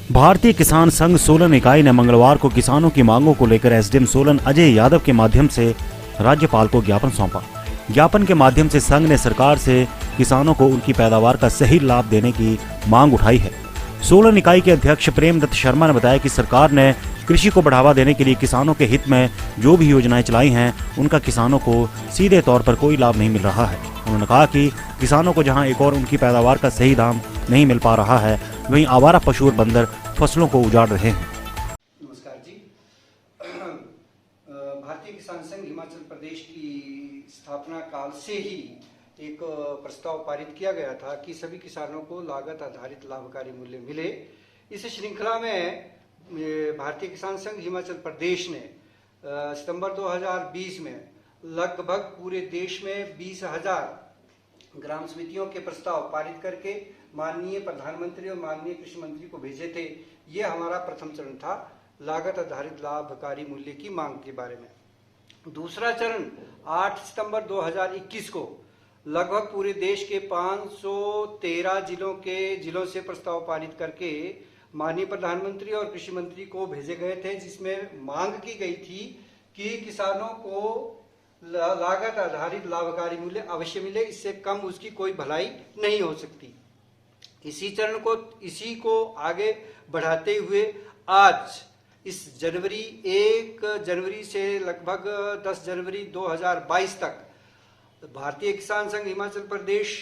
भारतीय किसान संघ सोलन इकाई ने मंगलवार को किसानों की मांगों को लेकर एसडीएम सोलन अजय यादव के माध्यम से राज्यपाल को ज्ञापन सौंपा। ज्ञापन के माध्यम से संघ ने सरकार से किसानों को उनकी पैदावार का सही लाभ देने की मांग उठाई है। सोलन इकाई के अध्यक्ष प्रेमदत्त शर्मा ने बताया कि सरकार ने कृषि को बढ़ावा देने के लिए किसानों के हित में जो भी योजनाएं चलाई हैं, उनका किसानों को सीधे तौर पर कोई लाभ नहीं मिल रहा है। उन्होंने कहा कि किसानों को जहां एक और उनकी पैदावार का सही दाम नहीं मिल पा रहा है, वहीं आवारा पशु और बंदर फसलों को उजाड़ रहे हैं। नमस्कार जी। भारतीय किसान संघ हिमाचल प्रदेश की स्थापना काल से ही एक प्रस्ताव पारित किया गया था कि सभी किसानों को लागत आधारित लाभकारी मूल्य मिले। इस श्रृंखला में भारतीय किसान संघ हिमाचल प्रदेश ने सितंबर 2020 में लगभग पूरे देश में 20,000 ग्राम समितियों के प्रस्ताव पारित करके माननीय प्रधानमंत्री और माननीय कृषि मंत्री को भेजे थे। ये हमारा प्रथम चरण था लागत आधारित लाभकारी मूल्य की मांग के बारे में। दूसरा चरण 8 सितंबर 2021 को लगभग पूरे देश के 513 जिलों से प्रस्ताव पारित करके माननीय प्रधानमंत्री और कृषि मंत्री को भेजे गए थे, जिसमें मांग की गई थी कि किसानों को लागत आधारित लाभकारी मूल्य अवश्य मिले, इससे कम उसकी कोई भलाई नहीं हो सकती। इसी को आगे बढ़ाते हुए आज इस 1 जनवरी से लगभग 10 जनवरी 2022 तक भारतीय किसान संघ हिमाचल प्रदेश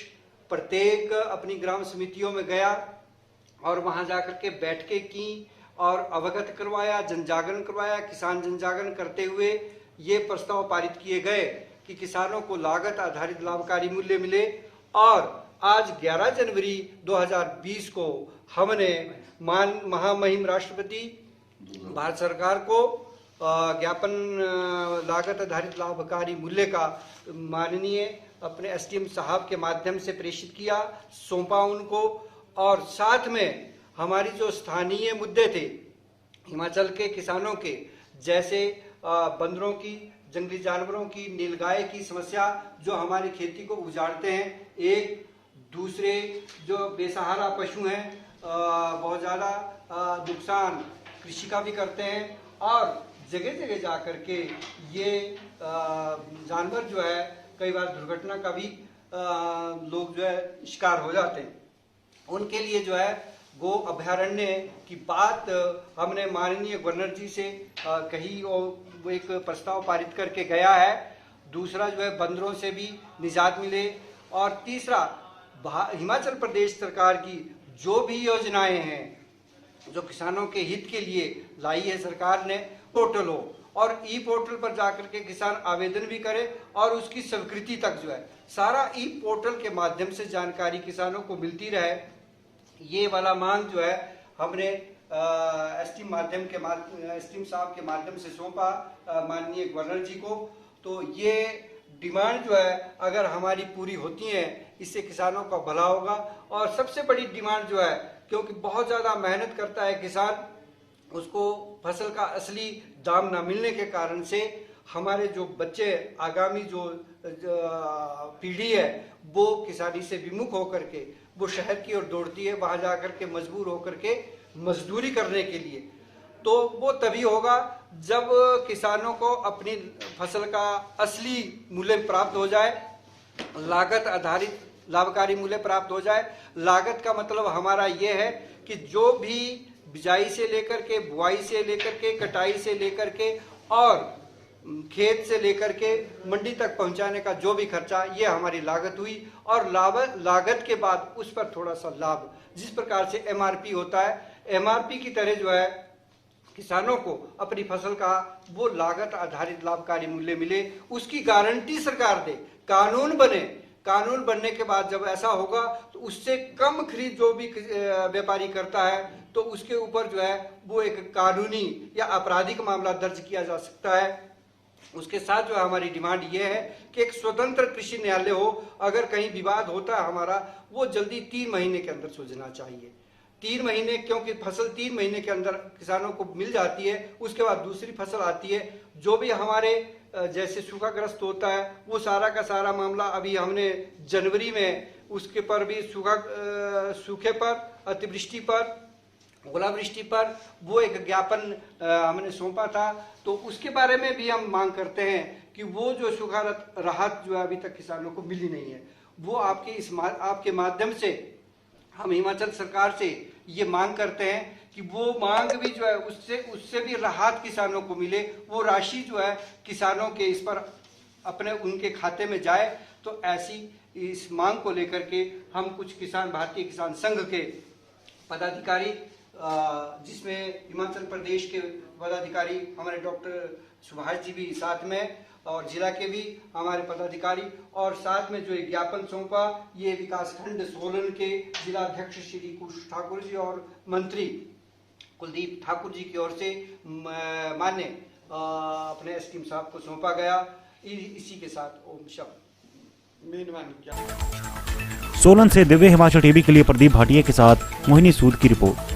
प्रत्येक अपनी ग्राम समितियों में गया और वहां जाकर के बैठकें की और अवगत करवाया, जनजागरण करवाया। किसान जनजागरण करते हुए ये प्रस्ताव पारित किए गए कि किसानों को लागत आधारित लाभकारी मूल्य मिले। और आज 11 जनवरी 2020 को हमने महामहिम राष्ट्रपति भारत सरकार को ज्ञापन लागत आधारित लाभकारी मूल्य का माननीय अपने एसडीएम साहब के माध्यम से प्रेषित किया, सौंपा उनको। और साथ में हमारी जो स्थानीय मुद्दे थे हिमाचल के किसानों के, जैसे बंदरों की, जंगली जानवरों की, नीलगाय की समस्या जो हमारी खेती को उजाड़ते हैं, एक दूसरे जो बेसहारा पशु हैं बहुत ज़्यादा नुकसान कृषि का भी करते हैं, और जगह जगह जा कर के ये जानवर जो है कई बार दुर्घटना का भी लोग जो है शिकार हो जाते हैं। उनके लिए जो है गो अभयारण्य की बात हमने माननीय गवर्नर जी से कही और वो एक प्रस्ताव पारित करके गया है। दूसरा जो है बंदरों से भी निजात मिले। और तीसरा हिमाचल प्रदेश सरकार की जो भी योजनाएं हैं जो किसानों के हित के लिए लाई है सरकार ने, पोर्टल हो और ई पोर्टल पर जाकर के किसान आवेदन भी करे और उसकी स्वीकृति तक जो है सारा ई पोर्टल के माध्यम से जानकारी किसानों को मिलती रहे। ये वाला मांग जो है हमने एसडीएम साहब के माध्यम से सौंपा माननीय गवर्नर जी को। तो ये डिमांड जो है अगर हमारी पूरी होती है, इससे किसानों का भला होगा। और सबसे बड़ी डिमांड जो है, क्योंकि बहुत ज़्यादा मेहनत करता है किसान, उसको फसल का असली दाम ना मिलने के कारण से हमारे जो बच्चे, आगामी जो पीढ़ी है, वो किसानी से विमुख होकर के वो शहर की ओर दौड़ती है, वहां जाकर के मजबूर होकर के मजदूरी करने के लिए। तो वो तभी होगा जब किसानों को अपनी फसल का असली मूल्य प्राप्त हो जाए, लागत आधारित लाभकारी मूल्य प्राप्त हो जाए। लागत का मतलब हमारा ये है कि जो भी बिजाई से लेकर के, बुआई से लेकर के, कटाई से लेकर के और खेत से लेकर के मंडी तक पहुंचाने का जो भी खर्चा, ये हमारी लागत हुई। और लागत के बाद उस पर थोड़ा सा लाभ, जिस प्रकार से एमआरपी होता है, एमआरपी की तरह जो है किसानों को अपनी फसल का वो लागत आधारित लाभकारी मूल्य मिले, उसकी गारंटी सरकार दे। कानून बने, कानून बनने के बाद जब ऐसा होगा तो उससे कम खरीद जो भी व्यापारी करता है तो उसके ऊपर जो है वो एक कानूनी या आपराधिक मामला दर्ज किया जा सकता है। उसके साथ जो हमारी डिमांड ये है कि एक स्वतंत्र कृषि न्यायालय हो। अगर कहीं विवाद होता है हमारा, वो जल्दी 3 महीने के अंदर सुलझना चाहिए। 3 महीने, क्योंकि फसल 3 महीने के अंदर किसानों को मिल जाती है, उसके बाद दूसरी फसल आती है। जो भी हमारे जैसे सूखाग्रस्त होता है वो सारा का सारा मामला अभी हमने जनवरी में उसके पर भी सूखे पर, अतिवृष्टि पर ओलावृष्टि पर वो एक ज्ञापन हमने सौंपा था। तो उसके बारे में भी हम मांग करते हैं कि वो जो सूखा राहत जो अभी तक किसानों को मिली नहीं है, वो आपके माध्यम से हम हिमाचल सरकार से ये मांग करते हैं कि वो मांग भी जो है उससे भी राहत किसानों को मिले, वो राशि जो है किसानों के इस पर अपने उनके खाते में जाए। तो ऐसी इस मांग को लेकर के हम कुछ किसान भारतीय किसान संघ के पदाधिकारी, जिसमें हिमाचल प्रदेश के पदाधिकारी हमारे डॉक्टर सुभाष जी भी साथ में, और जिला के भी हमारे पदाधिकारी, और साथ में जो ज्ञापन सौंपा ये विकासखंड सोलन के जिला अध्यक्ष श्री कुश ठाकुर जी और मंत्री कुलदीप ठाकुर जी की ओर से मान्य अपने एसडीएम साहब को सौंपा गया। इसी के साथ ओम शब्द सोलन से दिव्य हिमाचल टीवी के लिए प्रदीप भाटिया के साथ मोहिनी सूद की रिपोर्ट।